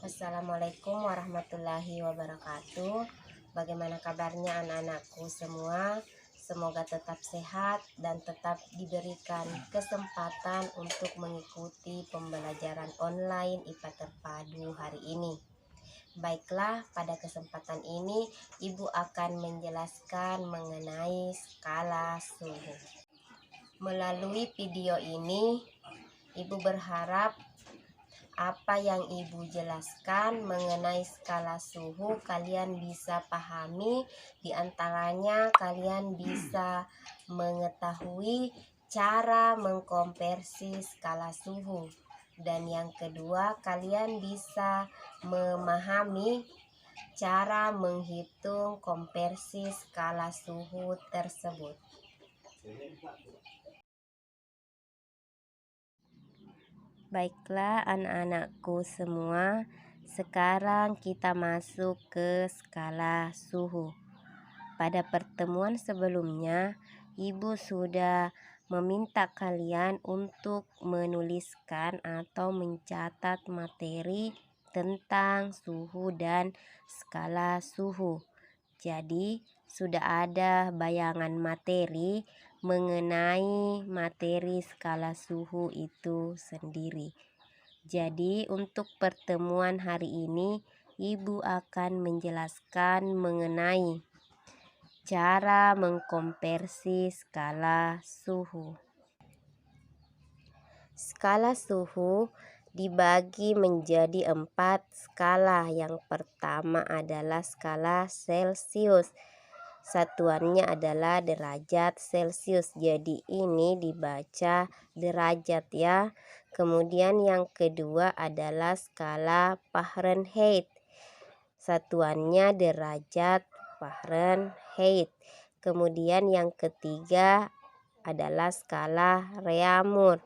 Assalamualaikum warahmatullahi wabarakatuh. Bagaimana kabarnya anak-anakku semua? Semoga tetap sehat dan tetap diberikan kesempatan untuk mengikuti pembelajaran online IPA Terpadu hari ini. Baiklah, pada kesempatan ini Ibu akan menjelaskan mengenai skala suhu. Melalui video ini, Ibu berharap apa yang Ibu jelaskan mengenai skala suhu kalian bisa pahami, diantaranya kalian bisa mengetahui cara mengkonversi skala suhu, dan yang kedua kalian bisa memahami cara menghitung konversi skala suhu tersebut. Baiklah anak-anakku semua, sekarang kita masuk ke skala suhu. Pada pertemuan sebelumnya, Ibu sudah meminta kalian untuk menuliskan atau mencatat materi tentang suhu dan skala suhu. Jadi, sudah ada bayangan materi mengenai materi skala suhu itu sendiri. Jadi, untuk pertemuan hari ini, Ibu akan menjelaskan mengenai cara mengkonversi skala suhu. Skala suhu dibagi menjadi 4 skala. Yang pertama adalah skala Celcius. Satuannya adalah derajat Celcius. Jadi ini dibaca derajat ya. Kemudian yang kedua adalah skala Fahrenheit. Satuannya derajat Fahrenheit. Kemudian yang ketiga adalah skala Reaumur,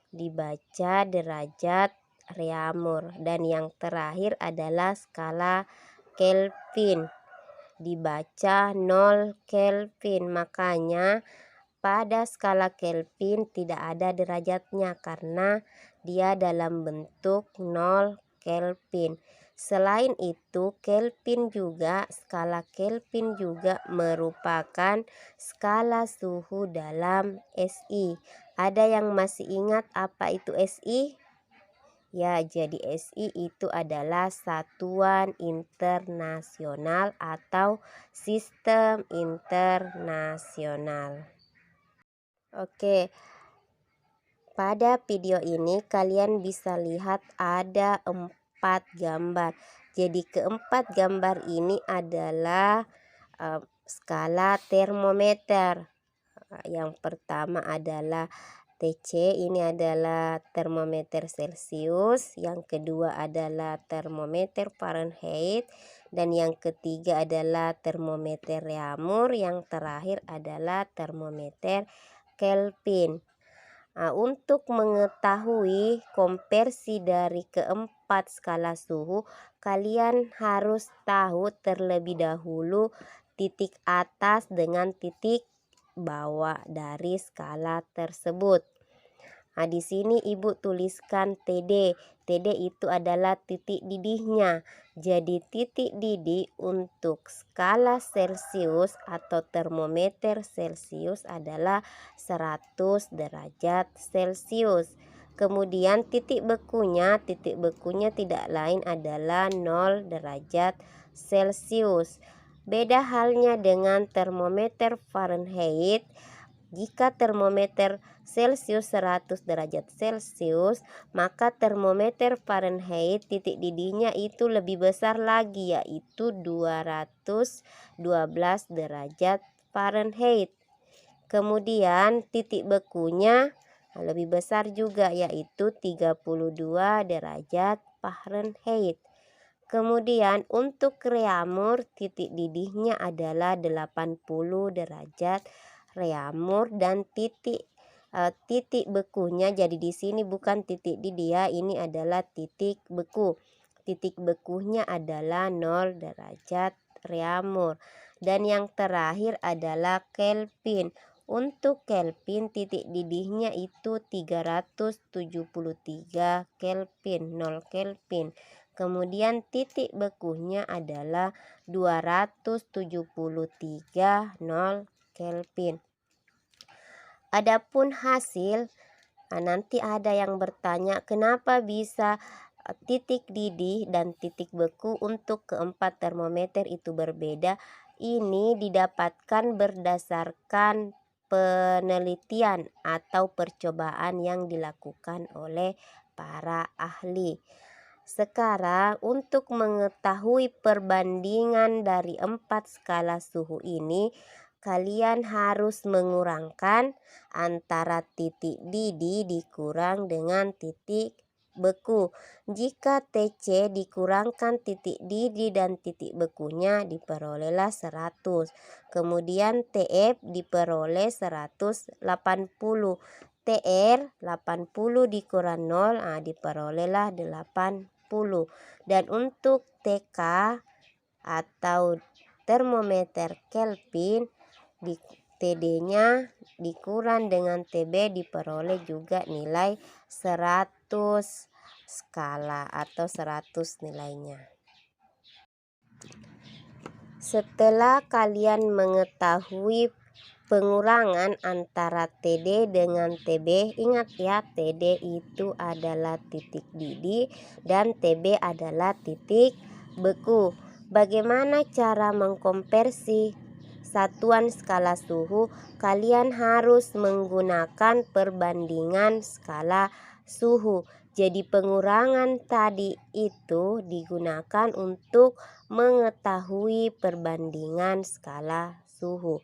dibaca derajat Reaumur. Dan yang terakhir adalah skala Kelvin, dibaca 0 Kelvin. Makanya pada skala Kelvin tidak ada derajatnya karena dia dalam bentuk 0 Kelvin. Selain itu, skala Kelvin juga merupakan skala suhu dalam SI. Ada yang masih ingat apa itu SI? Ya, jadi SI itu adalah satuan internasional atau sistem internasional. Oke, pada video ini kalian bisa lihat ada 4 gambar. Jadi keempat gambar ini adalah skala termometer. Yang pertama adalah TC, ini adalah termometer Celcius. Yang kedua adalah termometer Fahrenheit. Dan yang ketiga adalah termometer Reaumur. Yang terakhir adalah termometer Kelvin. Untuk mengetahui konversi dari keempat skala suhu, kalian harus tahu terlebih dahulu titik atas dengan titik bawah dari skala tersebut. Di sini Ibu tuliskan TD. TD itu adalah titik didihnya. Jadi titik didih untuk skala Celcius atau termometer Celcius adalah 100 derajat Celcius. Kemudian titik bekunya tidak lain adalah 0 derajat Celcius. Beda halnya dengan termometer Fahrenheit. Jika termometer Celcius 100 derajat Celcius, maka termometer Fahrenheit titik didihnya itu lebih besar lagi, yaitu 212 derajat Fahrenheit. Kemudian titik bekunya lebih besar juga, yaitu 32 derajat Fahrenheit. Kemudian untuk Reaumur titik didihnya adalah 80 derajat Reaumur, dan titik bekunya, jadi di sini bukan titik didih ya, ini adalah titik beku. Titik bekunya adalah 0 derajat Reaumur. Dan yang terakhir adalah Kelvin. Untuk Kelvin titik didihnya itu 373 Kelvin, 0 Kelvin. Kemudian titik bekunya adalah 273,0 Kelvin. Adapun hasil, nanti ada yang bertanya kenapa bisa titik didih dan titik beku untuk keempat termometer itu berbeda. Ini didapatkan berdasarkan penelitian atau percobaan yang dilakukan oleh para ahli. Sekarang untuk mengetahui perbandingan dari 4 skala suhu ini, kalian harus mengurangkan antara titik didih dikurang dengan titik beku. Jika TC dikurangkan titik didih dan titik bekunya diperolehlah 100. Kemudian TF diperoleh 180. TR 80 dikurang 0 diperolehlah 80. Dan untuk TK atau termometer Kelvin, di TD-nya dikurang dengan TB diperoleh juga nilai 100 skala atau 100 nilainya. Setelah kalian mengetahui pengurangan antara TD dengan TB, ingat ya, TD itu adalah titik didih dan TB adalah titik beku. Bagaimana cara mengkonversi satuan skala suhu? Kalian harus menggunakan perbandingan skala suhu. Jadi pengurangan tadi itu digunakan untuk mengetahui perbandingan skala suhu.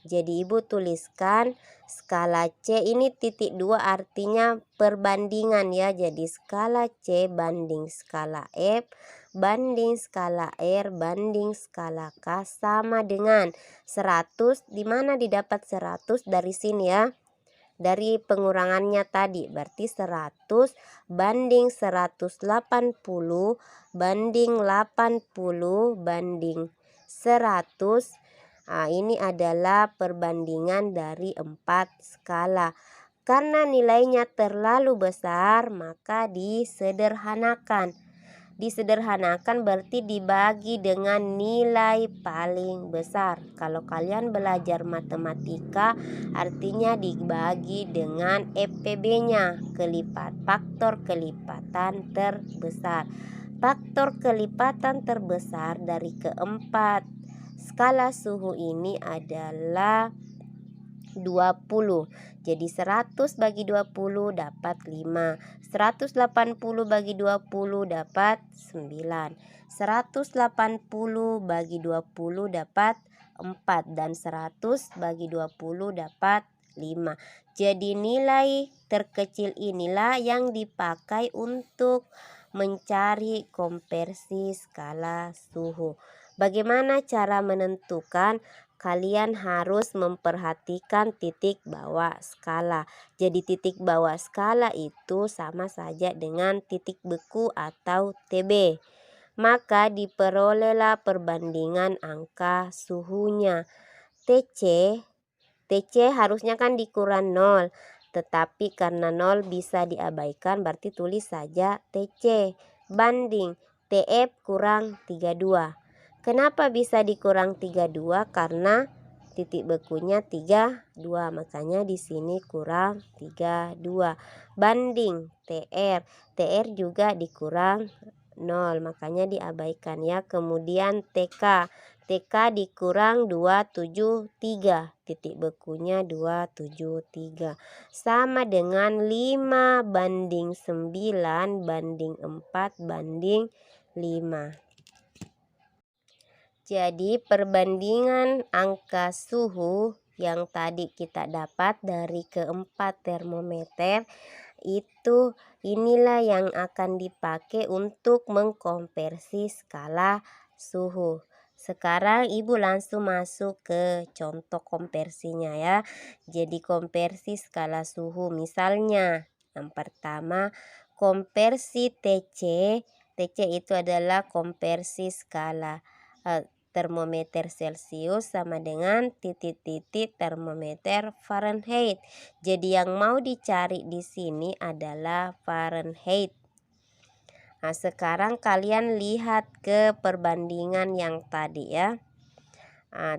Jadi ibu tuliskan skala C ini titik 2 artinya perbandingan ya. Jadi skala C banding skala F banding skala R banding skala K sama dengan 100. Dimana didapat 100? Dari sini ya, dari pengurangannya tadi, berarti 100 banding 180 banding 80 banding 100. Ini adalah perbandingan dari 4 skala. Karena nilainya terlalu besar, maka disederhanakan. Disederhanakan berarti dibagi dengan nilai paling besar. Kalau kalian belajar matematika, artinya dibagi dengan FPB-nya, faktor kelipatan terbesar. Faktor kelipatan terbesar dari keempat skala suhu ini adalah 20. Jadi 100 bagi 20 dapat 5. 180 bagi 20 dapat 9. 180 bagi 20 dapat 4 dan 100 bagi 20 dapat 5. Jadi nilai terkecil inilah yang dipakai untuk mencari konversi skala suhu. Bagaimana cara menentukan? Kalian harus memperhatikan titik bawah skala. Jadi titik bawah skala itu sama saja dengan titik beku atau TB. Maka diperolehlah perbandingan angka suhunya. TC harusnya kan dikurang 0. Tetapi karena 0 bisa diabaikan, berarti tulis saja TC banding TF kurang 32. Kenapa bisa dikurang 32? Karena titik bekunya 32, makanya di sini kurang 32. Banding TR juga dikurang 0, makanya diabaikan ya. Kemudian TK dikurang 273, titik bekunya 273. Sama dengan 5 banding 9 banding 4 banding 5. Jadi perbandingan angka suhu yang tadi kita dapat dari keempat termometer itu, inilah yang akan dipakai untuk mengkonversi skala suhu. Sekarang ibu langsung masuk ke contoh konversinya ya. Jadi konversi skala suhu, misalnya yang pertama konversi TC. TC itu adalah konversi skala termometer Celcius sama dengan titik-titik termometer Fahrenheit. Jadi yang mau dicari di sini adalah Fahrenheit. Nah, sekarang kalian lihat ke perbandingan yang tadi ya. Nah,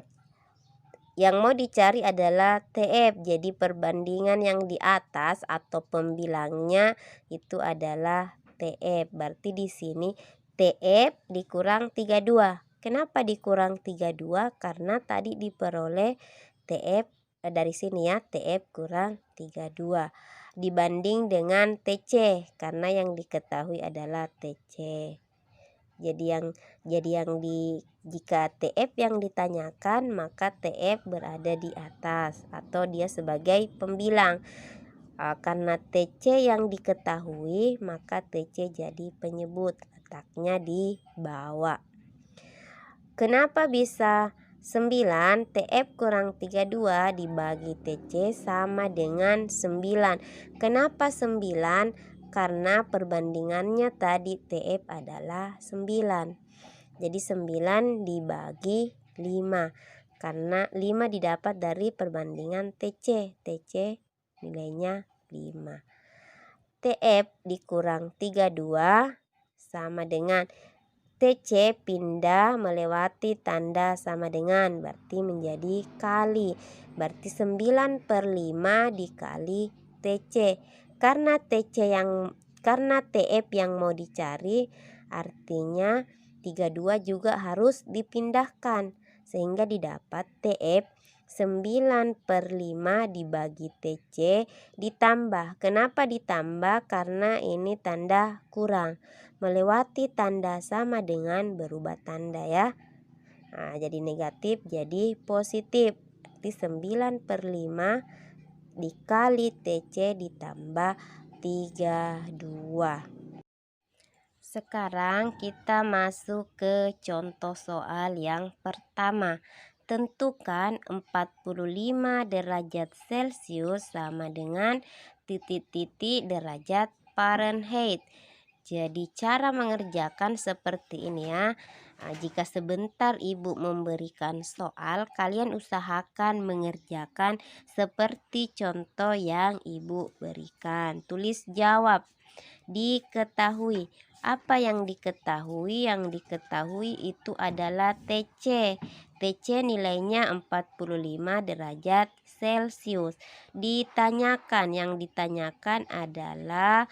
yang mau dicari adalah TF. Jadi perbandingan yang di atas atau pembilangnya itu adalah TF. Berarti di sini TF dikurang 32. Kenapa dikurang 32? Karena tadi diperoleh TF dari sini ya, TF kurang 32 dibanding dengan TC karena yang diketahui adalah TC. Jika TF yang ditanyakan maka TF berada di atas atau dia sebagai pembilang. Karena TC yang diketahui maka TC jadi penyebut, letaknya di bawah. Kenapa bisa 9? TF kurang 32 dibagi TC sama dengan 9. Kenapa 9? Karena perbandingannya tadi TF adalah 9. Jadi 9 dibagi 5. Karena 5 didapat dari perbandingan TC. TC nilainya 5. TF dikurang 32 sama dengan TC pindah melewati tanda sama dengan, berarti menjadi kali. Berarti 9/5 dikali TC. Karena TF yang mau dicari, artinya 32 juga harus dipindahkan. Sehingga didapat TF 9/5 dibagi TC ditambah. Kenapa ditambah? Karena ini tanda kurang. Melewati tanda sama dengan berubah tanda ya. Nah, jadi negatif jadi positif. Berarti 9/5 dikali TC ditambah 32. Sekarang kita masuk ke contoh soal yang pertama. Tentukan 45 derajat Celcius sama dengan titik-titik derajat Fahrenheit. Jadi cara mengerjakan seperti ini ya. Nah, jika sebentar ibu memberikan soal, kalian usahakan mengerjakan seperti contoh yang ibu berikan. Tulis jawab. Diketahui. Apa yang diketahui? Yang diketahui itu adalah TC. TC nilainya 45 derajat Celcius. Ditanyakan, yang ditanyakan adalah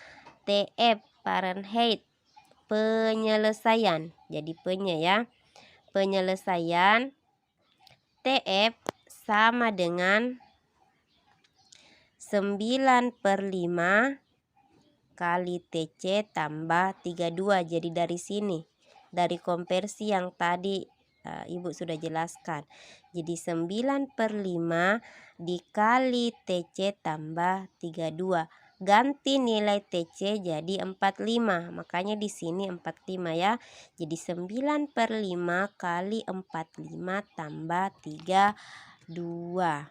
TF Fahrenheit. Penyelesaian. Jadi ya. Penyelesaian TF sama dengan 9/5 kali TC tambah 32. Jadi dari sini, dari konversi yang tadi ibu sudah jelaskan. Jadi 9/5 dikali TC tambah 32. Ganti nilai TC jadi 45. Makanya di sini 45 ya. Jadi 9/5 kali 45 tambah 32.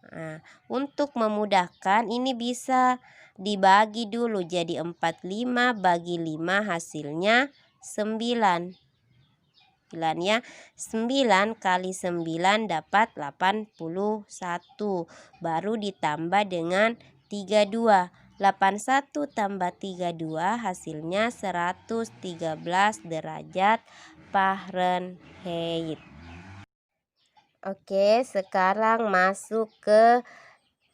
Nah, untuk memudahkan ini bisa dibagi dulu. Jadi 45 bagi 5 hasilnya 9. 9 ya. 9 kali 9 dapat 81. Baru ditambah dengan 32. 81 tambah 32 hasilnya 113 derajat Fahrenheit. Oke, sekarang masuk ke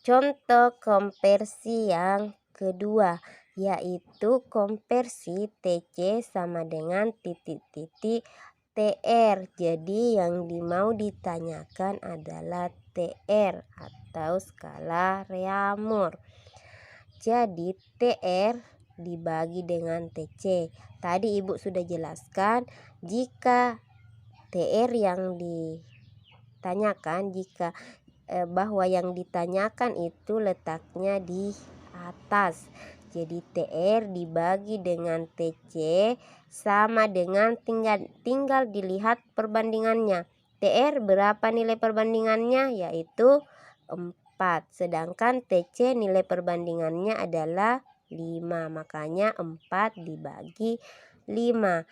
contoh konversi yang kedua, yaitu konversi TC sama dengan titik-titik TR. Jadi yang mau ditanyakan adalah TR atau skala Reaumur. Jadi TR dibagi dengan TC. Tadi ibu sudah jelaskan jika TR yang ditanyakan, bahwa yang ditanyakan itu letaknya di atas. Jadi TR dibagi dengan TC sama dengan tinggal dilihat perbandingannya. TR berapa nilai perbandingannya? Yaitu 4. Sedangkan TC nilai perbandingannya adalah 5. Makanya 4 dibagi 5.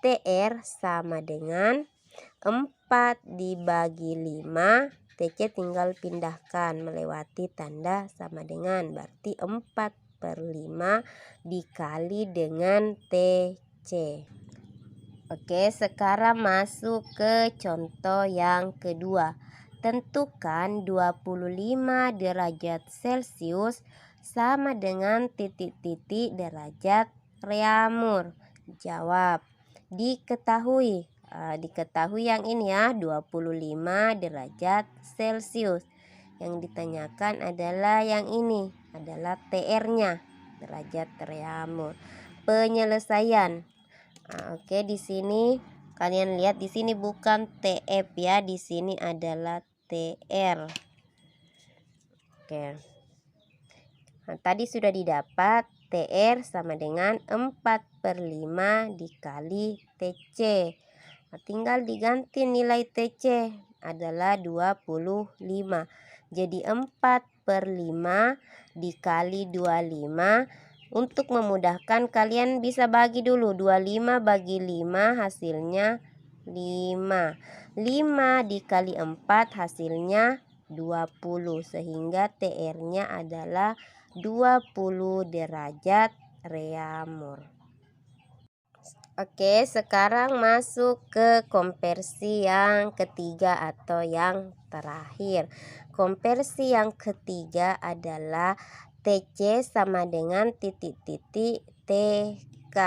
TR sama dengan 4 dibagi 5. TC tinggal pindahkan melewati tanda sama dengan, berarti 4/5 4/5 dikali dengan TC. Oke, sekarang masuk ke contoh yang kedua. Tentukan 25 derajat Celcius sama dengan titik-titik derajat Reaumur. Jawab. Diketahui. Diketahui yang ini ya, 25 derajat Celcius. Yang ditanyakan adalah yang ini, adalah TR-nya, derajat Reaumur. Penyelesaian. Oke, di sini kalian lihat di sini bukan TF ya, di sini adalah TR. Oke. Nah, tadi sudah didapat TR sama dengan 4/5 dikali TC. Nah, tinggal diganti nilai TC adalah 25. Jadi 4/5 dikali 25. Untuk memudahkan kalian bisa bagi dulu, 25 bagi 5 hasilnya 5. 5 dikali 4 hasilnya 20, sehingga TR-nya adalah 20 derajat Reaumur. Oke, sekarang masuk ke konversi yang ketiga atau yang terakhir. Konversi yang ketiga adalah TC sama dengan titik-titik TK.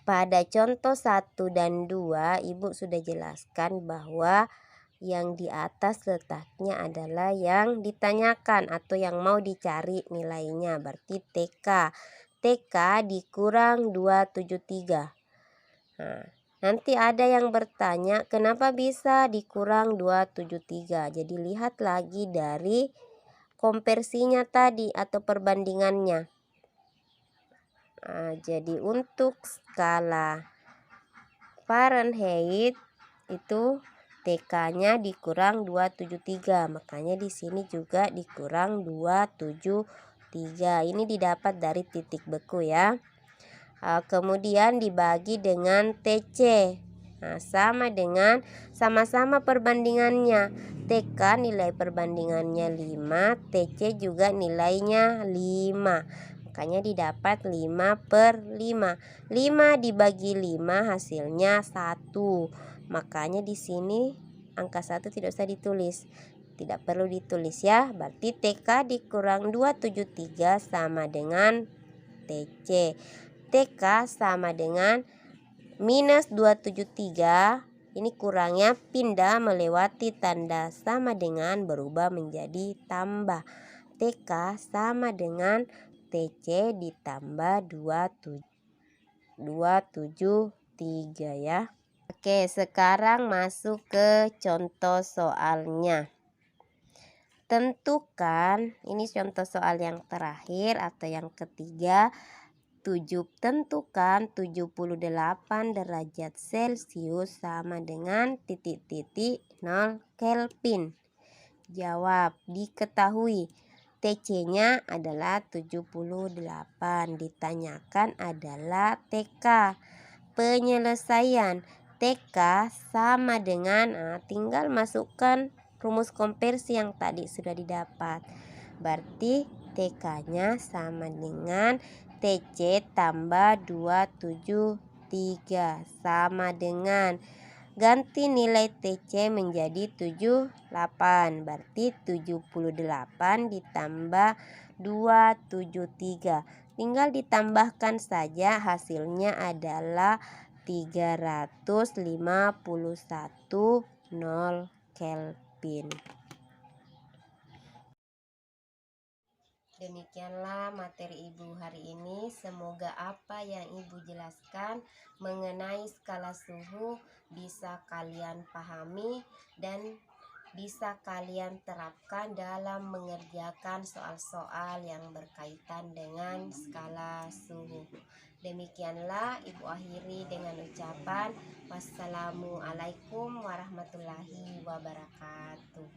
Pada contoh 1 dan 2, Ibu sudah jelaskan bahwa yang di atas letaknya adalah yang ditanyakan atau yang mau dicari nilainya, berarti TK. TK dikurang 273. Nah, nanti ada yang bertanya kenapa bisa dikurang 273. Jadi lihat lagi dari konversinya tadi atau perbandingannya. Jadi untuk skala Fahrenheit itu TK-nya dikurang 273, makanya di sini juga dikurang 273. Ini didapat dari titik beku ya. Kemudian dibagi dengan TC. Nah, sama dengan sama-sama perbandingannya. TK nilai perbandingannya 5, TC juga nilainya 5. Makanya didapat 5/5. 5 dibagi 5 hasilnya 1. Makanya di sini angka 1 tidak usah ditulis. Tidak perlu ditulis ya. Berarti TK dikurang 273 sama dengan TC. TK sama dengan minus 273. Ini kurangnya pindah melewati tanda sama dengan berubah menjadi tambah. TK sama dengan TC ditambah 273 ya. Oke, sekarang masuk ke contoh soalnya. Tentukan, ini contoh soal yang terakhir atau yang ketiga. Tentukan 78 derajat Celcius sama dengan titik-titik 0 Kelvin. Jawab. Diketahui TC-nya adalah 78. Ditanyakan adalah TK. Penyelesaian. TK sama dengan, tinggal masukkan rumus konversi yang tadi sudah didapat. Berarti TK-nya sama dengan TC tambah 273 sama dengan, ganti nilai TC menjadi 78. Berarti 78 ditambah 273. Tinggal ditambahkan saja, hasilnya adalah 351 0 Kelvin. Demikianlah materi Ibu hari ini. Semoga apa yang Ibu jelaskan mengenai skala suhu bisa kalian pahami dan bisa kalian terapkan dalam mengerjakan soal-soal yang berkaitan dengan skala suhu. Demikianlah Ibu akhiri dengan ucapan wassalamualaikum warahmatullahi wabarakatuh.